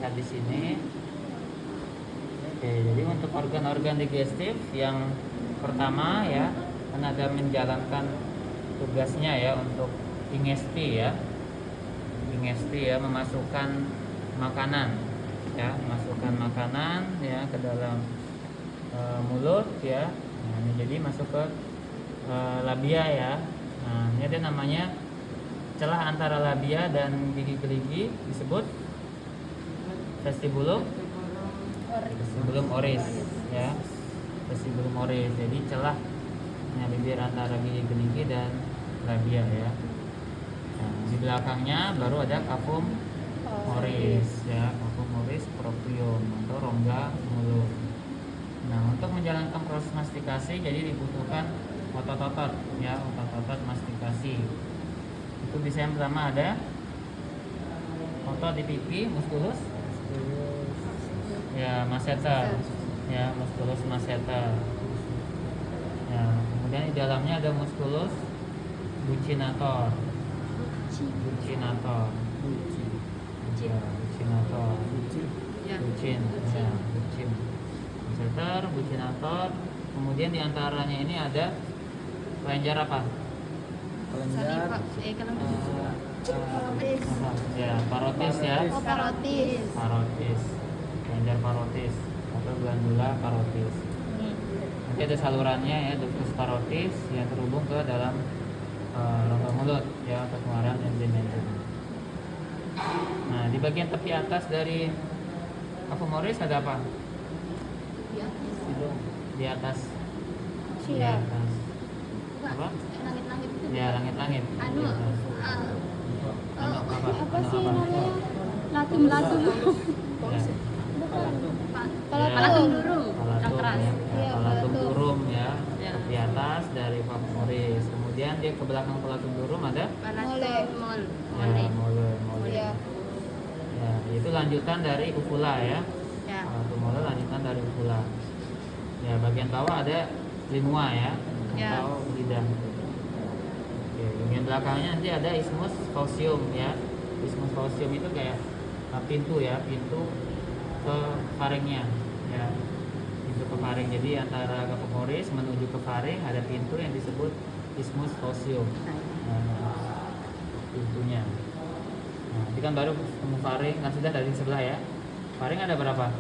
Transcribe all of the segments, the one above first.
lihat di sini. Oke, jadi untuk organ-organ digestif yang pertama ya, kan ada menjalankan tugasnya ya untuk ingesti ya. Ingesti ya, memasukkan makanan ya, memasukkan makanan ya ke dalam mulut ya. Nah, ini jadi masuk ke labia ya. Nah, ini ada namanya celah antara labia dan gigi gerigi disebut vestibulum oris ya. Vestibulum oris. Jadi celahnya bibir antara gigi gerigi dan labia ya. Nah, di belakangnya baru ada cavum oris ya, cavum oris proprium atau rongga mulut. Nah, untuk menjalankan proses mastikasi jadi dibutuhkan otot-otot ya, otot-otot mastikasi. Itu bisa yang pertama ada otot di pipi, musculus ya, masseter ya, musculus masseter ya. Kemudian di dalamnya ada musculus buccinator buccinator buccin ya, buccin masseter, buccinator. Kemudian di antaranya ini ada kelenjar apa? Kelenjar ya, parotis ya. Parotis. Kelenjar parotis atau glandula parotis. Nanti ada salurannya ya, ductus parotis yang terhubung ke dalam rongga mulut ya untuk pengeluaran enzim-enzim. Nah, di bagian tepi atas dari cavum oris ada apa? Di atas. Di atas. Apa? Langit-langit itu. Ya, langit-langit. Anu, Di atas. Anu apa? Apa Anu sih apa? namanya? Latum. Ya. Palatum durum. Palatum Cakras. ya. Iya, Palatum palatum. durum ya. Ya. Di atas dari cavum oris. Kemudian dia ke belakang palatum durum ada Palatum ya, mole. Iya. Ya, itu lanjutan dari uvula ya. Ya. Palatum mole lanjutan dari uvula. Ya, bagian bawah ada limua ya, Ya. atau lidah. Oke, bagian belakangnya nanti ada isthmus faucium ya. Isthmus faucium itu kayak pintu ya, pintu ke faringnya ya. Pintu ke faring. Jadi antara cavum oris menuju ke faring ada pintu yang disebut isthmus faucium. Nah, pintunya. Nah, ini kan baru ketemu faring, kan sudah dari sebelah ya. Faring ada berapa?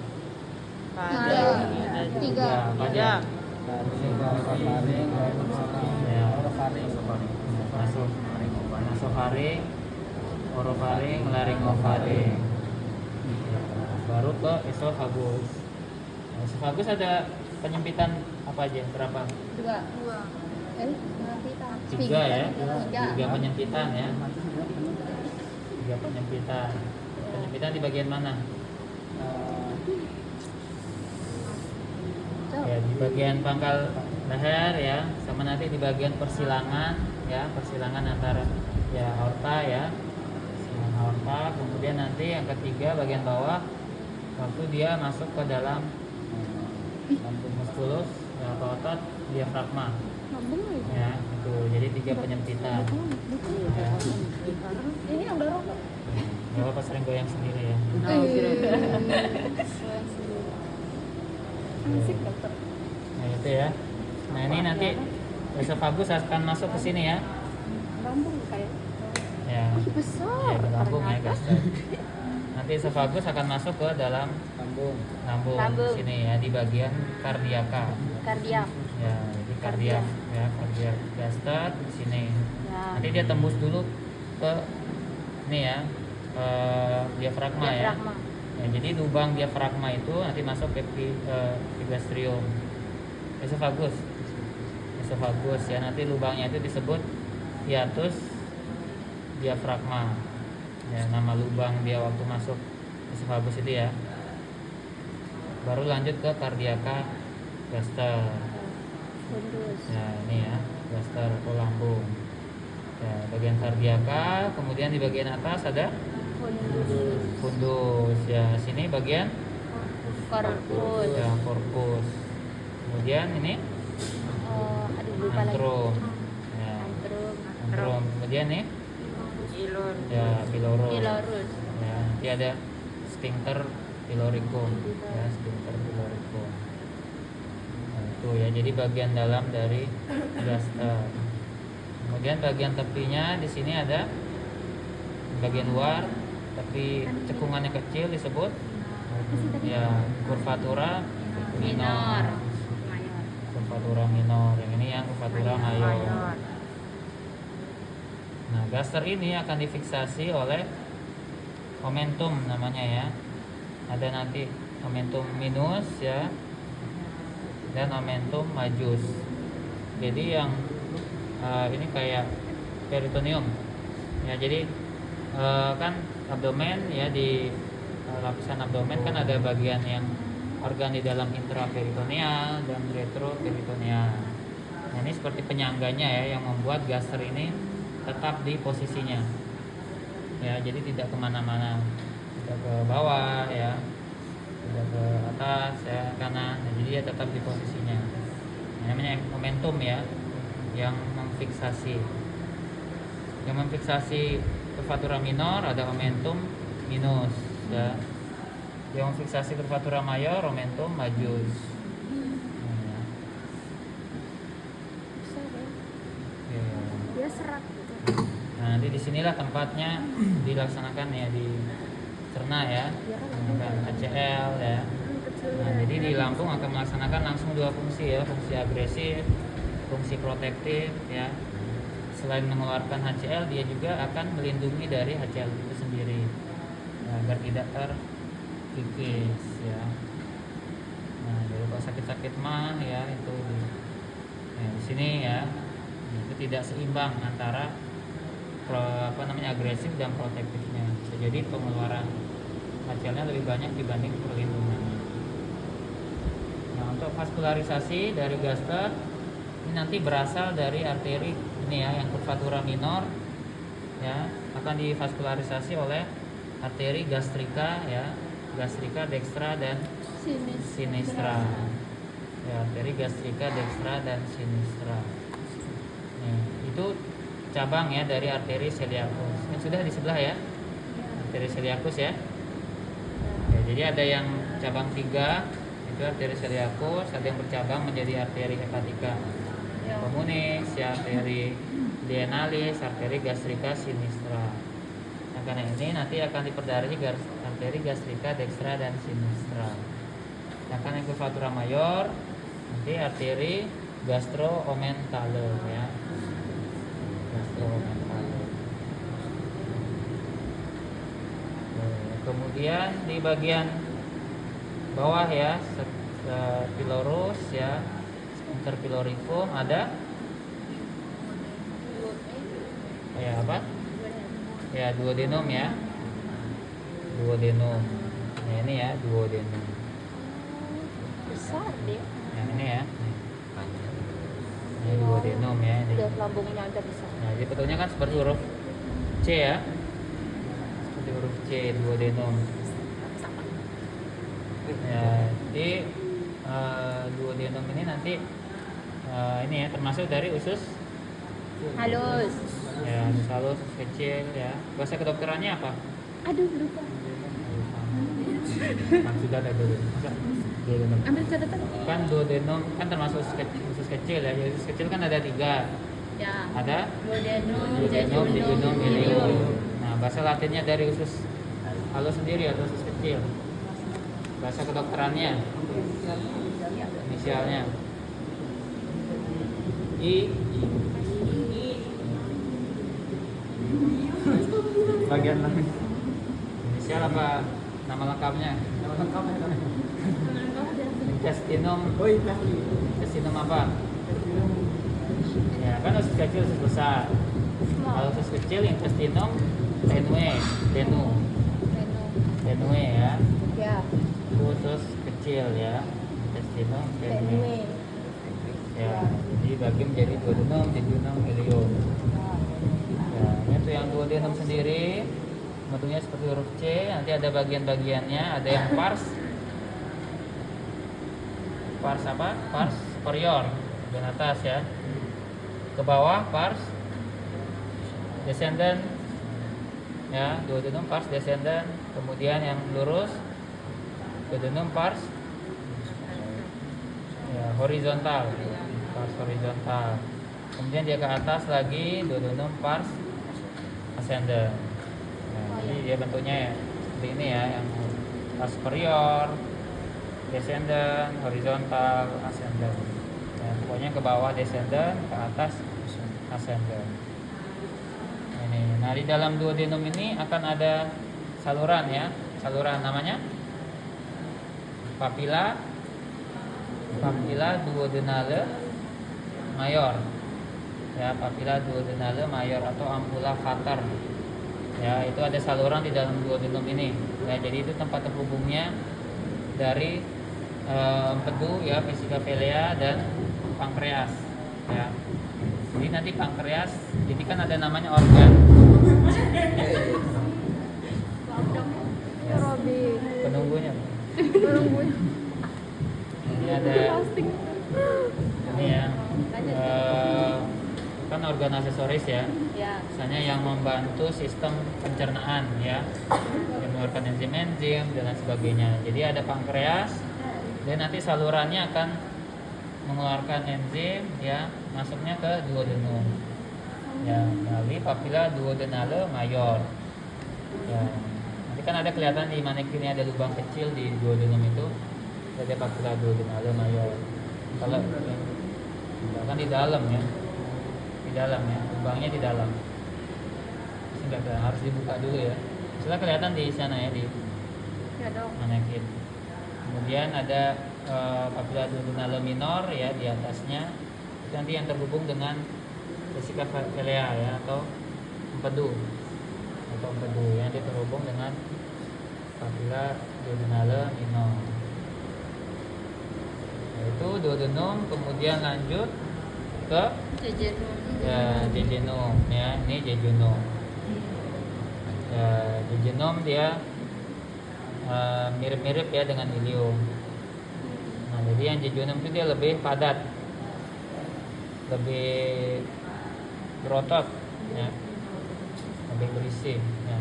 Ada tiga. Apa aja? Ya. Masuk nasofaring, orofaring, laryngofaring. Baru ke esophagus. Nah, esophagus ada penyempitan apa aja? Berapa? Dua. Tiga ya. Tiga. Tiga penyempitan ya. Tiga penyempitan. Penyempitan di bagian mana? Ya, di bagian pangkal leher ya, sama nanti di bagian persilangan ya, persilangan antara ya aorta ya, persilangan aorta. Kemudian nanti yang ketiga bagian bawah waktu dia masuk ke dalam musculus ya, atau otot diafragma ya, itu jadi tiga penyempitan ya. Ini yang dorong. Gak apa-apa, sering goyang sendiri ya. Asik dokter. Nah itu ya. Nah ini nanti esophagus akan masuk ke sini ya. Lambung kayak. Ya. Besar. Ya, lambung ya guys. Nanti esophagus akan masuk ke dalam lambung sini ya, di bagian kardiaka. Kardiak. Ya, di kardiak ya, kardiak gaster di sini. Ya. Nanti dia tembus dulu ke ini ya, diafragma ya. Ya, jadi lubang diafragma itu nanti masuk ke epigastrium. Esophagus ya, nanti lubangnya itu disebut hiatus diafragma ya, nama lubang dia waktu masuk esophagus itu ya. Baru lanjut ke kardiaka gaster ya, ini ya, gaster atau lambung ya, bagian kardiaka. Kemudian di bagian atas ada fundus ya, sini bagian Korpus. ya, corpus. Kemudian ini antrum ya, antrum. Kemudian nih ya, pylorus ya, nanti ada sphincter pyloricum ya, sphincter pyloricum. Nah, itu ya, jadi bagian dalam dari gaster. Kemudian bagian tepinya di sini ada bagian luar, tapi cekungannya kecil disebut ya curvatura minor. Mayor. Curvatura minor. Yang ini yang curvatura mayor. Nah, gaster ini akan difiksasi oleh omentum namanya ya. Ada nanti omentum minus ya, dan omentum majus. Jadi yang ini kayak peritoneum ya. Jadi kan abdomen ya, di lapisan abdomen kan ada bagian yang organ di dalam intraperitoneal dan retroperitoneal. Nah, ini seperti penyangganya ya, yang membuat gaster ini tetap di posisinya ya, jadi tidak kemana-mana, tidak ke bawah ya, tidak ke atas ya, kanan. Nah, jadi dia tetap di posisinya. Nah, namanya momentum ya, yang memfiksasi curvatura minor ada momentum minus ya, yang memfiksasi curvatura mayor momentum majus. Nah, Besar ya. ya. Dia serat gitu. Nah, nanti disinilah tempatnya dilaksanakan ya, di cerna ya, menggunakan HCl ya. Nah, jadi di lambung akan melaksanakan langsung dua fungsi ya, fungsi agresif, fungsi protektif ya. Selain mengeluarkan HCl, dia juga akan melindungi dari HCl itu sendiri ya, agar tidak terkikis ya. Nah, jadi kalau sakit-sakit mah ya itu di sini ya, itu tidak seimbang antara agresif dan protektifnya. Jadi pengeluaran HCl-nya lebih banyak dibanding perlindungan. Nah, untuk vaskularisasi dari gaster ini nanti berasal dari arteri ini ya, yang curvatura minor ya, akan divaskularisasi oleh arteri gastrika ya, gastrika dextra dan sinistra ya, arteri gastrika dextra dan sinistra. Nih, itu cabang ya dari arteri celiacus. Ini sudah di sebelah ya, arteri celiacus ya. Ya, jadi ada yang cabang 3 itu arteri celiacus, ada yang bercabang menjadi arteri hepatica communis ya, arteri lienalis, arteri gastrika sinistra. Nah, karena ini nanti akan diperdarahi arteri gastrika dextra dan sinistra. Nah, karena curvatura mayor nanti arteri gastroomentale ya, gastroomentale. Kemudian di bagian bawah ya, pylorus ya, interpyloricum ada ya apa? Ya, duodenum ya. Duodenum. Nah, ini ya duodenum. Besar dia. Yang ini ya. Ini duodenum ya. Ini. Lihat lambungnya agak besar. Nah, jadi bentuknya kan seperti huruf C ya. Seperti huruf C, duodenum. Ya, jadi duodenum ini nanti ini ya, termasuk dari usus Halus. ya, usus halus, usus kecil ya. Bahasa kedokterannya apa? Aduh, lupa. Kan sudah ada dulu. Masa duodenum? Ambil catatan. Kan duodenum kan termasuk usus kecil ya. Jadi usus kecil kan ada 3. Ya. Ada Duodenum, duodenum, jejunum, ileum. ileum. Nah, bahasa latinnya dari usus halus sendiri atau usus kecil. Bahasa kedokterannya inisialnya I. Bagian lain. Inisial apa nama lengkapnya? Nama lengkapnya. Intestinum. Intestinum apa? Ya, kan usus kecil, usus besar. Kalau usus kecil intestinum tenue, tenue ya. Ya. Usus kecil ya, intestinum tenue. Ya, jadi bagi menjadi duodenum, jejunum, ileum. Ya, itu yang duodenum sendiri bentuknya seperti huruf C. Nanti ada bagian-bagiannya, ada yang pars apa? Pars superior bagian atas ya. Ke bawah pars descendant ya, duodenum pars descendant. Kemudian yang lurus duodenum pars ya, horizontal, pars horizontal. Kemudian dia ke atas lagi duodenum pars ascendens. Nah, jadi dia bentuknya ya seperti ini ya, yang pars superior, descendant, horizontal, ascendant. Ya, pokoknya ke bawah descendant, ke atas ascendant. Ini. Nah, di dalam duodenum ini akan ada saluran ya, saluran namanya papilla duodenale mayor. Ya, papilla duodenale mayor atau ampulla Vater. Ya, itu ada saluran di dalam duodenum ini. Ya, jadi itu tempat terhubungnya dari empedu ya, vesica velea dan pankreas. Ya. Jadi nanti pankreas, jadi kan ada namanya organ. Ya, Robi. Penunggunya. Ini ada ini ya, kan organ aksesoris ya. Ya. Misalnya yang membantu sistem pencernaan ya, yang mengeluarkan enzim-enzim dan lain sebagainya. Jadi ada pankreas dan nanti salurannya akan mengeluarkan enzim ya, masuknya ke duodenum ya, melalui papilla duodenale mayor ya. Nanti kan ada kelihatan di manekin ini ada lubang kecil di duodenum itu, ada papilla duodenale mayor. Kalau kan di dalam ya, di dalam ya, lubangnya di dalam. Enggak, harus dibuka dulu ya. Setelah kelihatan di sana ya, di Ya, Dok. manekin. Kemudian ada papilla duodenale minor ya di atasnya. Itu nanti yang terhubung dengan vesica velea ya, atau empedu yang nanti terhubung dengan papilla duodenale minor. Nah, itu duodenum, kemudian lanjut ke Jejunum. ya jejunum ya, ini jejunum. Ya, jejunum dia mirip-mirip ya dengan ilium. Nah, jadi yang jejunum itu dia lebih padat, lebih berotot ya, lebih berisi ya.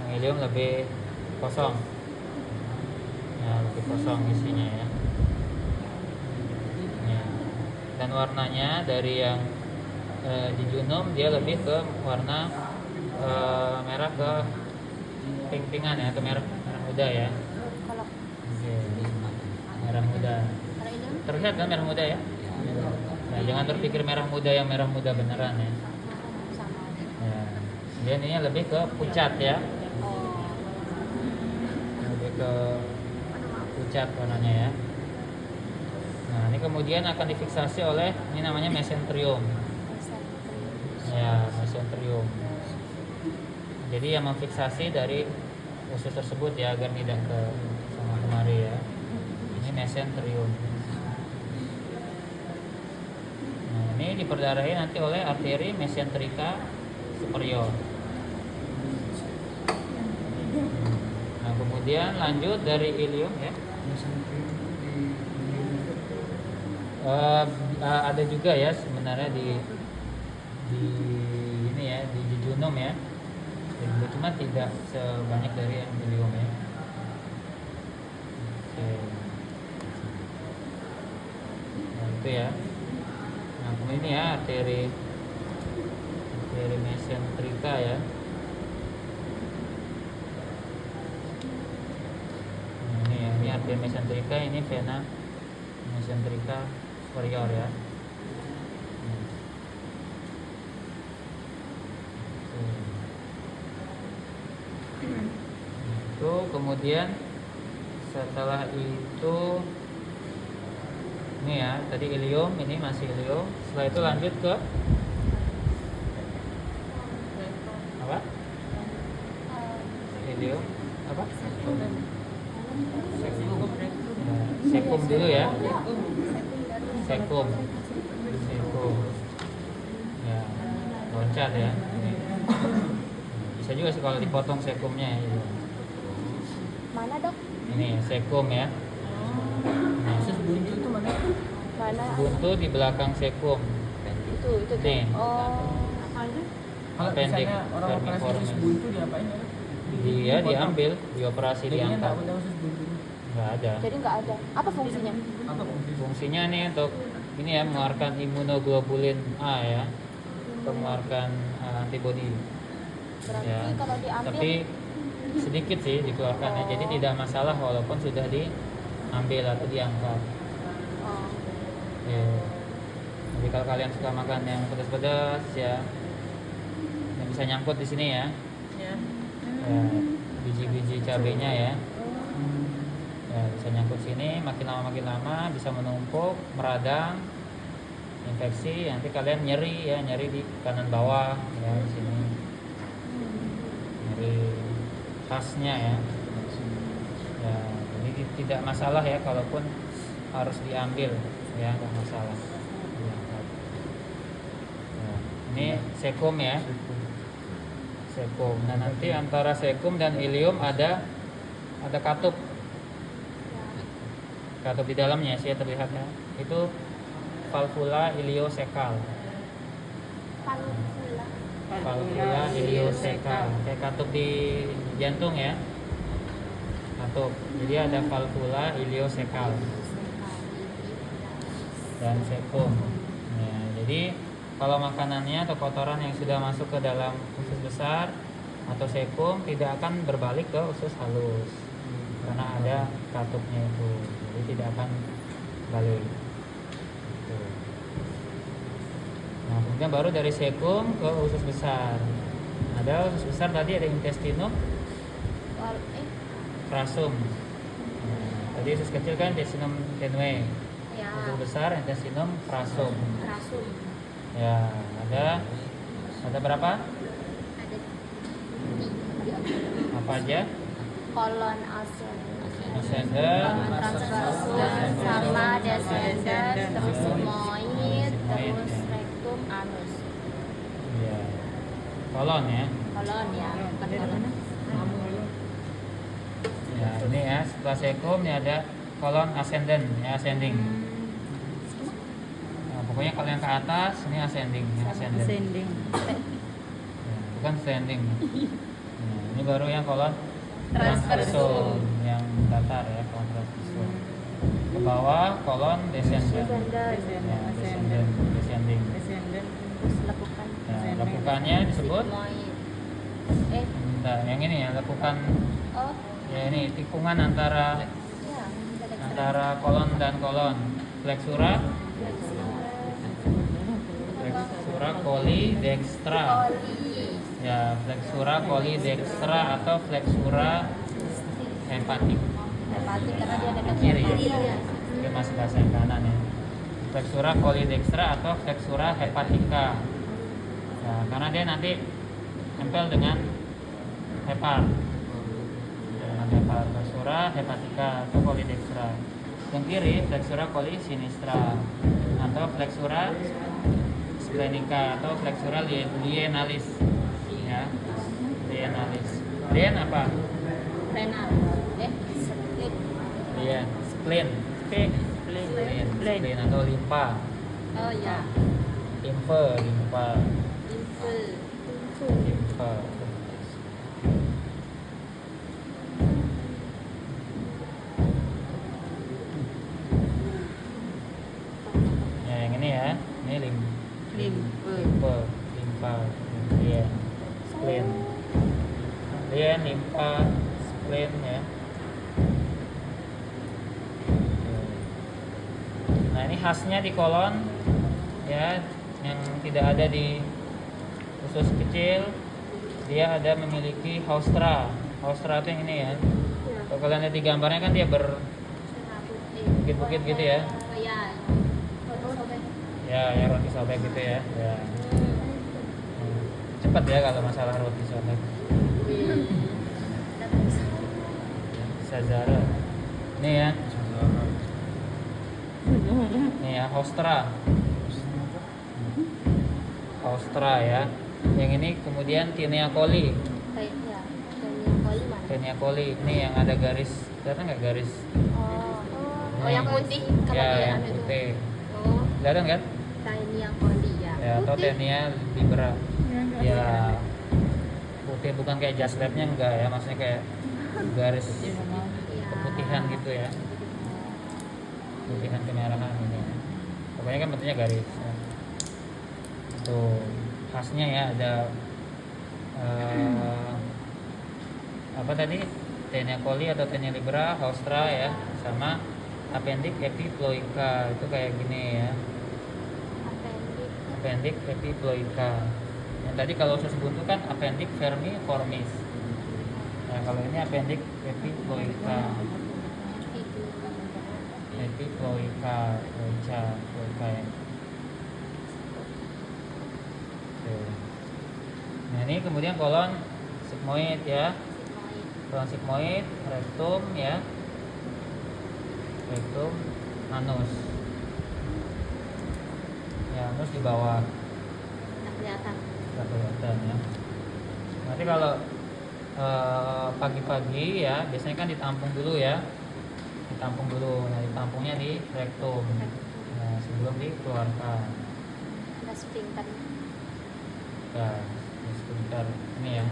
Yang ilium lebih kosong ya, lebih kosong isinya ya. Ya. Dan warnanya dari yang jejunum dia lebih ke warna merah ke pink-pinkan ya, atau merah muda ya. Kalau Oke. Merah muda. Kalau ini Terlihat kan merah muda ya? Nah, jangan terpikir merah muda yang merah muda beneran ya. sama. Ya. Kemudian ini lebih ke pucat ya, Oh. lebih ke pucat warnanya ya. Nah, ini kemudian akan difiksasi oleh ini namanya mesenterium. Ya, mesenterium. Jadi yang memfiksasi dari usus tersebut ya, agar tidak ke sana kemari ya. Ini mesenterium. Nah, ini diperdarahi nanti oleh arteri mesenterika superior. Nah, kemudian lanjut dari ilium ya. Ada juga ya sebenarnya di ini ya, di jejunum ya. Cuma tidak sebanyak dari yang ilium ya. Oke. Nah, itu ya. Nah, kemudian ini ya arteri mesenterika ya. Nah, ini ya, ini arteri mesenterika, ini vena mesenterika superior ya. Itu kemudian setelah itu ini ya, tadi ilium, ini masih ilium. Setelah itu lanjut ke apa? Ilium apa? Sekum dulu ya. Sekum. Ya, loncat ya. Ini. Bisa juga sih kalau dipotong sekumnya ya. Mana, Dok? Ini sekum ya. Nah, buntu itu mana? Mana? buntu di belakang sekum. Itu tuh. Nih. Oh. Kalau Appendix misalnya orang operasi vermiformis. usus buntu diapain ya? Dia diambil, dioperasi, diangkat. Nggak ada. Jadi nggak ada. Apa fungsinya? Fungsinya nih untuk ini ya, mengeluarkan imunoglobulin A ya, untuk mengeluarkan antibodi. Berarti Ya. kalau diambil Tapi sedikit sih dikeluarkannya, jadi tidak masalah walaupun sudah diambil atau diangkat. oh, Ya. Jadi kalau kalian suka makan yang pedas-pedas ya, yang bisa nyangkut di sini ya, Ya. ya biji-biji cabenya ya. Ya, bisa nyangkut sini, makin lama bisa menumpuk, meradang, infeksi, nanti kalian nyeri ya, nyeri di kanan bawah ya, di sini. Nyeri khasnya ya. Ya, jadi tidak masalah ya kalaupun harus diambil ya, nggak masalah. Diangkat. Ya, ini sekum ya. Sekum. Nah, nanti antara sekum dan ilium ada katup. Katup di dalamnya sih terlihatnya. Itu valvula iliosekal. valvula. Valvula iliosekal. Kayak katup di jantung ya. Katup. Jadi ada valvula iliosekal dan sekum. Ya, jadi kalau makanannya atau kotoran yang sudah masuk ke dalam usus besar atau sekum tidak akan berbalik ke usus halus karena ada katupnya itu, jadi tidak akan balik. Gitu. Nah, kemudian baru dari sekum ke usus besar. Ada usus besar tadi ada intestinum rasum. Nah, tadi usus kecil kan intestinum tenue. Ya. Usus besar intestinum rasum. Rasum. Ya, ada berapa? Ada Apa aja? Kolon ascendens. Ascendant, Transversum sama descendant, terus sigmoid, Sigmoid, terus ya. rectum, anus. ya. Kolon ya. Kolon ya, bukan kolon. Ya, ini ya, setelah sekum ini ada kolon ascendant, ya ascending. Nah, pokoknya kalau yang ke atas ini ascending, yang ascendant. Ascending. Ya, bukan standing. Nah, ini baru yang kolon transversum, yang datar ya, kolon transversum. Ke bawah kolon descendant. Ya, descendant, descending. Ascending. Terus lekukan. Ya, lekukannya disebut Eh, nah, yang ini ya, lekukan oh, ya, ini tikungan antara ya. kolon dan kolon. Flexura coli dextra. Ya, flexura coli dextra atau flexura hepatic. Hepatik karena dia ada Kiri ya. Iya. Ini masih bahasa yang kanan ya. Flexura coli dextra atau flexura hepatica. Ya, karena dia nanti nempel dengan hepar. Dengan hepar, flexura hepatica atau coli dextra. Yang kiri flexura coli sinistra atau flexura splenica atau flexura lienalis. Ya, lienalis. Lien apa? renal. Split. Lien, spleen. Spleen, spleen atau limpa. Oh ya. Limpa. Limpa. Ya, yang ini ya. Ini limpa, lien, spleen. Lien, limpa, spleen ya. Nah, ini khasnya di kolon ya, yang tidak ada di usus kecil. Dia ada memiliki haustra. Haustra itu yang ini ya. Kalau kalian lihat di gambarnya kan dia berbukit-bukit gitu ya. Oh ya. Ya roti sobek gitu ya. Ya. Cepat ya kalau masalah roti sobek. Sazara. Ini ya. Nih ya, haustra. Haustra ya. Yang ini kemudian tinea coli. Kayak ya. Dan yang koli mana? Tinea coli ini yang ada garis, kelihatan nggak garis? Oh. Oh yang putih kalau Ya, dia yang anu itu. putih. Oh, Kelihatan kan? ini yang koli ya. Ya, atau Putih. tinea libera. Ya, putih, bukan kayak jas labnya enggak ya, maksudnya kayak garis Iya. putihan gitu ya, putihan kemerahan ini. Pokoknya kan bentuknya garis. Ya. Tuh khasnya ya ada apa tadi, Taenia coli atau Taenia libera, haustra ya, sama appendix epiploica itu kayak gini ya, appendix epiploica. Yang tadi kalau usus buntu kan appendix vermiformis. Nah kalau ini appendix epiploica, epiploica, ploica ya. Oke. Nah ini kemudian kolon sigmoid ya, kolon sigmoid, rektum ya, rektum, anus. Ya anus di bawah, Nggak kelihatan. nggak kelihatan ya. Nanti kalau pagi-pagi ya biasanya kan ditampung dulu ya, ditampung dulu. Nah ditampungnya di rektum, nah, sebelum dikeluarkan. Ada sphincter. Nah, sebentar ini ya,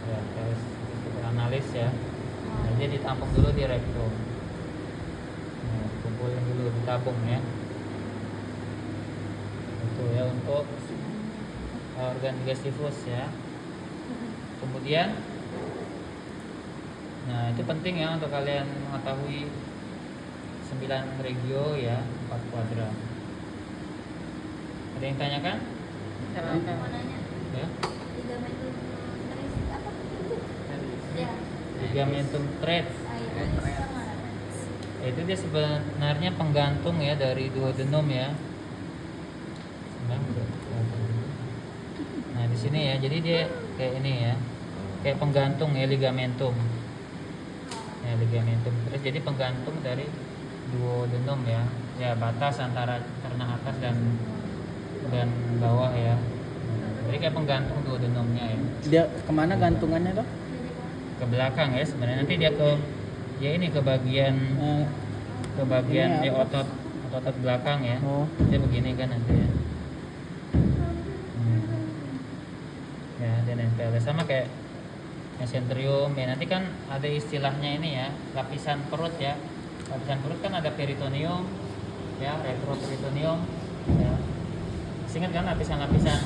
ya tes analis ya. Nah, dia ditampung dulu di rektum. Nah, kumpulin dulu, ditabung ya. Itu ya untuk organ digestivus ya. Kemudian, nah itu penting ya untuk kalian mengetahui 9 regio ya, 4 kuadran. Ada yang tanyakan? Ya. Ligamentum teres. Itu dia sebenarnya penggantung ya dari duodenum ya. Nah di sini ya, jadi dia kayak ini ya, kayak penggantung ya, ligamentum. Ya ligamentum teres jadi penggantung dari duodenum ya, ya batas antara ternak atas dan bawah ya. Jadi kayak penggantung duodenumnya ya. Dia kemana gantungannya dok? Ke belakang ya sebenarnya, nanti dia ke ya ini ke bagian Ini di apa? otot belakang ya. Oh. Dia begini kan nanti ya. Ya dia nempel sama kayak mesenterium ya. Nanti kan ada istilahnya ini ya, lapisan perut ya. Lapisan perut kan ada peritoneum ya, retroperitoneum ya. Ingat kan lapisan-lapisan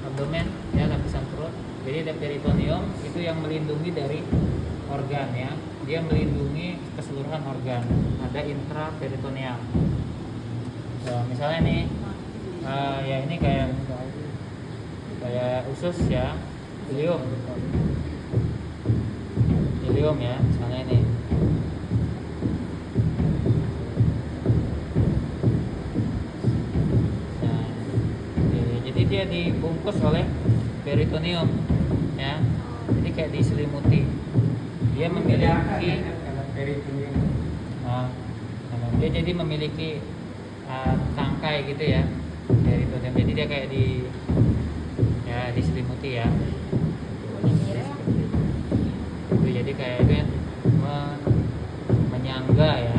abdomen ya, lapisan perut. Jadi ada peritoneum itu yang melindungi dari organ ya, dia melindungi keseluruhan organ. Ada intraperitoneal. So, misalnya nih ya ini kayak usus ya, ileum ya, misalnya ini. Jadi dia dibungkus oleh peritoneum ya, jadi kayak diselimuti. Dia memiliki dia jadi memiliki tangkai gitu ya, peritoneum. Jadi dia kayak diselimuti ya. Itu jadi kayak dia menyangga ya.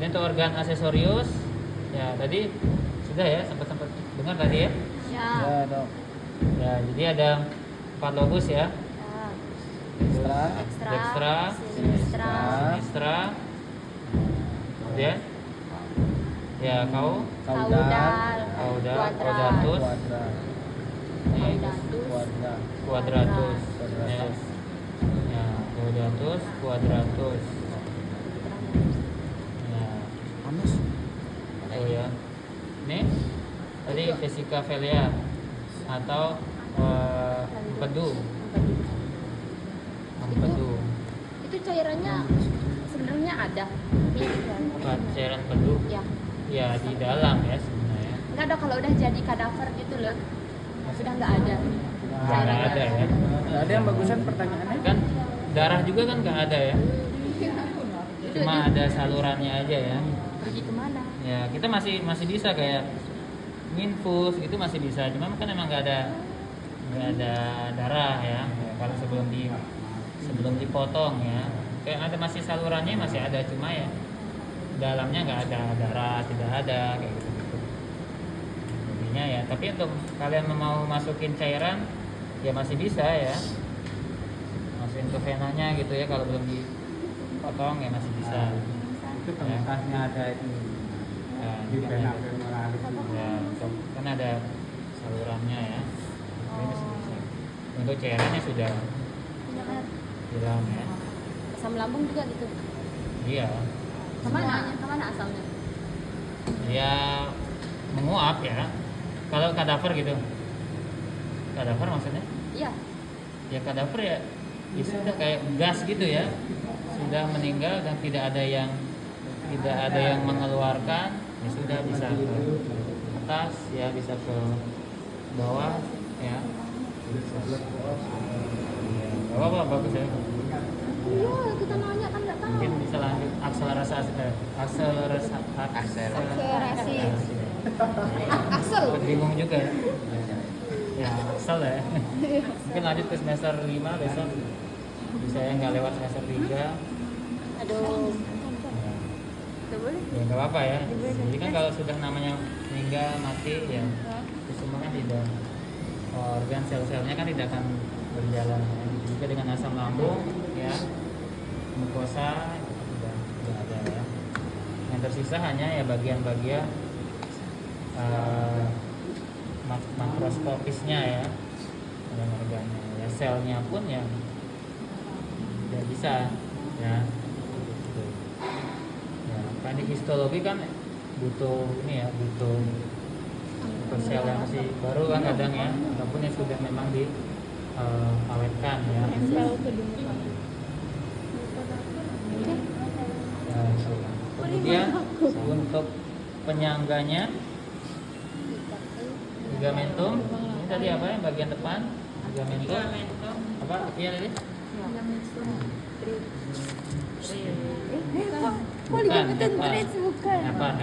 Untuk organ aksesorius ya tadi sudah ya, sempat dengar tadi ya. Ya. Ya dok. Ya jadi ada 4 lobus ya, Ekstra. dextra, Sinistra. sinistra, kemudian ya Caudal. caudatus, Kuadrat. quadratus ya, caudatus, quadratus ya. Anus. Oh ya, ini tadi vesica velia atau empedu. Itu cairannya sebenarnya ada. Bukan cairan empedu Ya. ya, di dalam ya sebenarnya. Enggak ada kalau udah jadi kadaver gitu loh. Sudah nggak ada. Nggak ada ya, Nggak ada yang bagusan pertanyaannya? kan darah juga kan nggak ada ya, cuma ada salurannya aja ya. Pergi kemana? Ya kita masih bisa kayak infus gitu, masih bisa, cuma kan emang nggak ada darah ya, kalau sebelum dipotong ya, kayak ada masih salurannya masih ada, cuma ya dalamnya nggak ada darah, tidak ada kayak gitu. intinya ya. Tapi untuk kalian mau masukin cairan ya masih bisa ya, masukin ke venanya gitu ya, kalau belum dipotong ya masih bisa. Itu tempatnya ada itu Ya, di kan vena ada, femoralis. ya, kan ada salurannya ya, ini masih bisa. Untuk cairannya sudah hilang ya. Asam lambung juga gitu. Iya, Kemana asalnya? ya menguap ya. Kalau kadaver gitu, kadaver maksudnya? Iya. Ya kadaver ya, ya sudah kayak gas gitu ya, sudah meninggal dan tidak ada yang mengeluarkan, ya sudah bisa ke atas ya, bisa ke bawah ya. Bisa. Ya, gak apa-apa, bagus ya. Iya, kita nanya kan nggak tahu. Mungkin bisa lanjut akselerasi. Axel. Bingung juga ya. Ya, Axel ya. Mungkin lanjut ke semester 5 besok. Bisa ya, nggak lewat semester 3. Aduh. Gak boleh. Ya nggak apa-apa ya. Jadi kan kalau sudah namanya meninggal, mati ya, itu semua kan tidak, organ sel-selnya kan tidak akan berjalan ya. Juga dengan asam lambung ya, mukosa itu tidak ada ya. Yang tersisa hanya ya bagian-bagian makroskopisnya ya, organ-organnya ya, selnya pun yang tidak bisa ya. Ya, teknik histologi kan butuh ini ya, butuh sel yang masih baru kan kadang ya, ataupun yang sudah memang diawetkan ya. Ya, kemudian untuk penyangganya ligamentum, ini tadi apa ya, bagian depan ligamentum apa iya tadi? Bukan. Apa?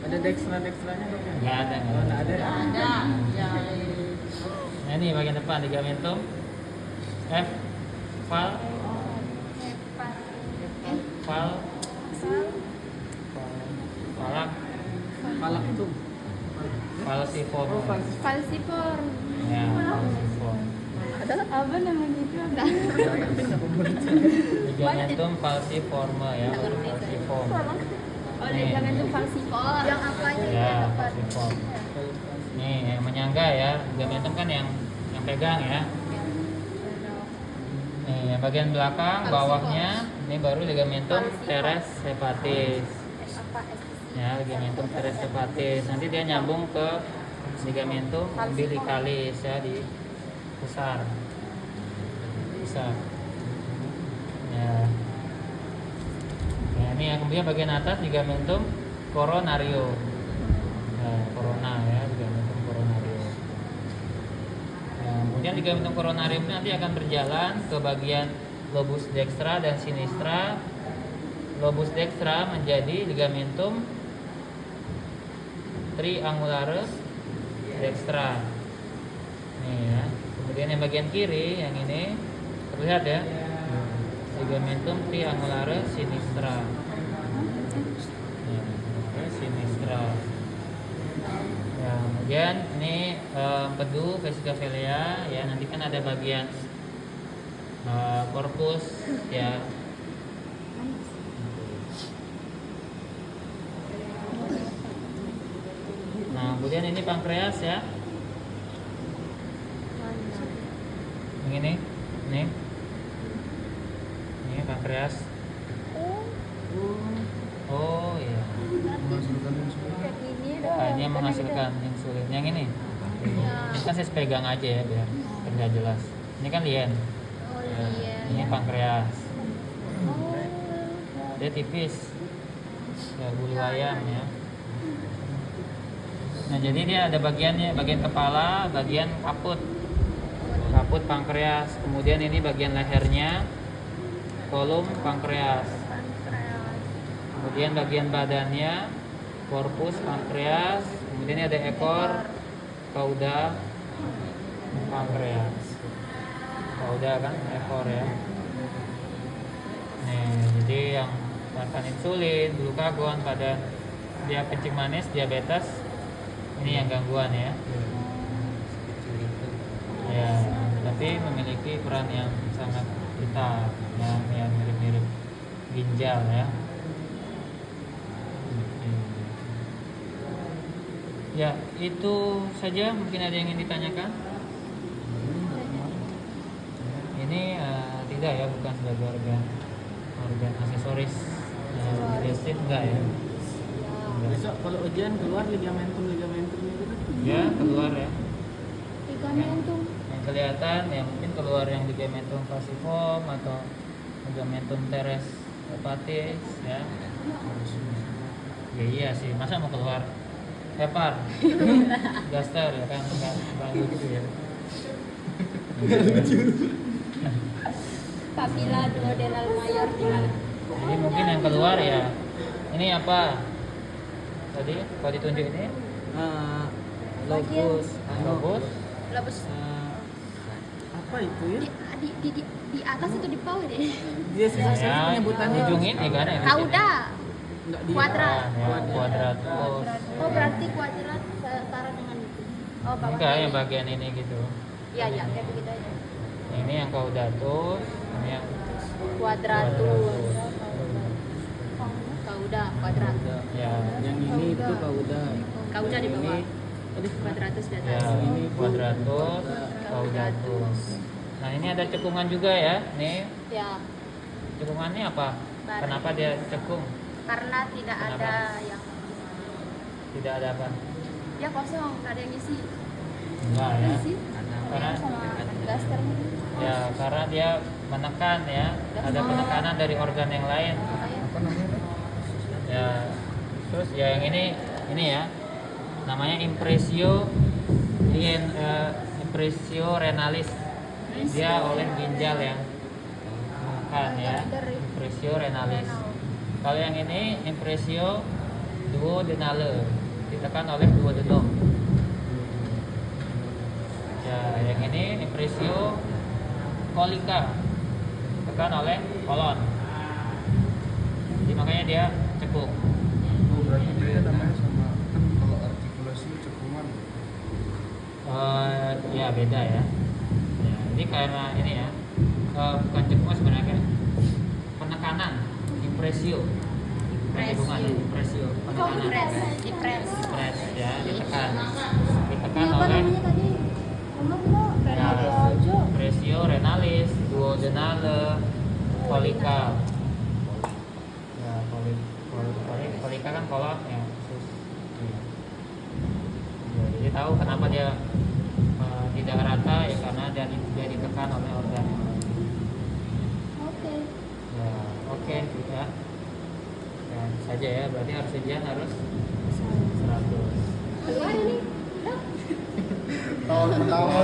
Ada dextranya dok? Nggak ada. Nggak ada. Nah ini bagian depan ligamentum F fal falak Palak itu. falciform. Falciform. Ya, falciform. Ada apa namanya itu? Ligamentum falciform ya, falciform. Oh, ligamentum falciform. Yang apanya? Ya, falciform. Nih yang menyangga ya, ligamentum kan yang pegang ya. Nih yang bagian belakang, bawahnya ini baru ligamentum teres hepatis. Ya, ligamentum teres hepatis. Nanti dia nyambung ke ligamentum umbilicalis ya, di pusar. Ya. Nah, ini yang kemudian bagian atas ligamentum coronario. Nah, corona ya, ligamentum coronario. Nah, kemudian ligamentum coronarium ini nanti akan berjalan ke bagian lobus dextra dan sinistra. Lobus dextra menjadi ligamentum triangularis dextra. Nih ya. Kemudian yang bagian kiri yang ini terlihat ya, ligamentum triangularis sinistra. Sinistra. Ya, kemudian ini empedu vesica velea ya, nanti kan ada bagian korpus ya. Nah, kemudian ini pankreas ya. Yang ini pankreas. Oh iya. Nah, ini yang menghasilkan insulin. Yang ini kan saya pegang aja ya biar nggak jelas. Ini kan lien. Ini pankreas. Dia tipis. Ya, bulu ayam ya. Nah, jadi dia ada bagiannya, bagian kepala, bagian kaput pankreas. Kemudian ini bagian lehernya, kolum pankreas. Kemudian bagian badannya, korpus pankreas. Kemudian ini ada ekor, kauda pankreas. Kauda kan ekor ya. Nih, jadi yang makan insulin, glukagon pada dia kencing manis, diabetes, Ini yang gangguan ya. Kecil itu. Ya, tapi memiliki peran yang sangat vital, yang mirip-mirip ginjal ya. Ya, itu saja. Mungkin ada yang ingin ditanyakan? Ini tidak ya, bukan sebagai organ aksesoris digestif, enggak ya? Enggak. Besok kalau ujian keluar ligamentum itu kan. Ya, keluar ya. Ligamentum. Yang kelihatan ya mungkin keluar yang ligamentum falciform atau ligamentum teres hepatis ya. Ya iya sih, masa mau keluar hepar, gaster ya kan, nggak lucu ya. Papila duodenal mayor gimana? Jadi mungkin yang keluar ya, ini apa? Tadi kalau ditunjuk ini, Lobus. lobus, Lobus Apa itu ya? di atas itu di bawah deh. Dia susah sekali ya, penyebutannya. ujung ini kan ya. Kauda. Enggak di Kuadrat. Ya, kuadratus. Oh berarti kuadrat setara dengan itu. Oh bawah. Enggak, yang bagian ini gitu. Iya iya kayak begitu aja. Ini yang caudatus, ini yang Kuadratus. Kauda kuadrat. ya, Yang ini itu kauda. Kauda di bawah. Aduh, Kuadratus di ya, atas. ini kuadratus, caudatus. Nah ini ada cekungan juga ya. Nih Ya. cekungannya apa? Baru. Kenapa dia cekung? Karena tidak Kenapa? ada yang Tidak ada apa? ya kosong, nggak ada yang isi. Enggak ya. Isi. Karena Sama gaster. ya karena dia menekan ya. Ada penekanan dari organ yang lain. apa namanya? Ya. Terus ya yang ini ya. Namanya impresio renalis. Dia oleh ginjal yang menekan ya. Impresio renalis. Kalau yang ini impresio duodenale, ditekan oleh duodenum. Ya, yang ini impresio colica, ditekan oleh kolon. Jadi makanya dia cekung. Oh, berarti beda namanya sama kan kalau artikulasi cekungan. Ya beda ya. Ya, ini karena ini ya, bukan cekungan sebenarnya, penekanan, impresio. Bukan impresio, penekanan. Dipres. Dipres ya, ditekan Apa oleh namanya tadi? ya, impresio renalis, duodenale, colica. Ya, colica kan kolon ya. Ya, jadi tahu kenapa dia tidak rata ya karena dia ditekan oleh organ. Oke. Ya, oke ya. Ya, saja ya, berarti harus ujian harus 100. Keluar ini. Tahun pertama.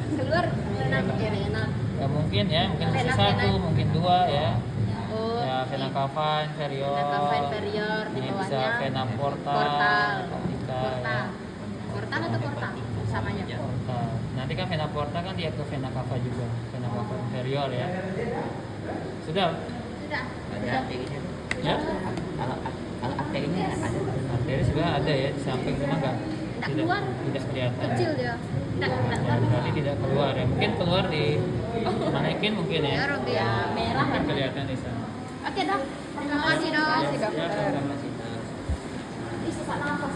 Keluar enak ya enak. Ya mungkin bisa Vena, 1, vena. mungkin 2 ya. Oh. Ya, vena cava inferior. Vena cava inferior, di Ini bisa bawahnya vena portal. portal. Optica, Portal. ya. Portal atau portal? Samanya. Portal. Nanti kan vena portal kan dia ke vena cava juga, vena cava inferior ya. Sudah? Sudah. Ya? Kalau arterinya ada. Arteri sebenarnya ada ya di samping cuma enggak keluar. tidak kelihatan. Kecil dia. Tidak Ya, keluar. berarti tidak keluar ya. Mungkin keluar di manekin mungkin ya. Ya, Robi ya. Merah Mungkin kan. kelihatan di sana. Oke, Dok. Terima kasih, Dok. Ya, sama-sama. Ih, sesak nafas.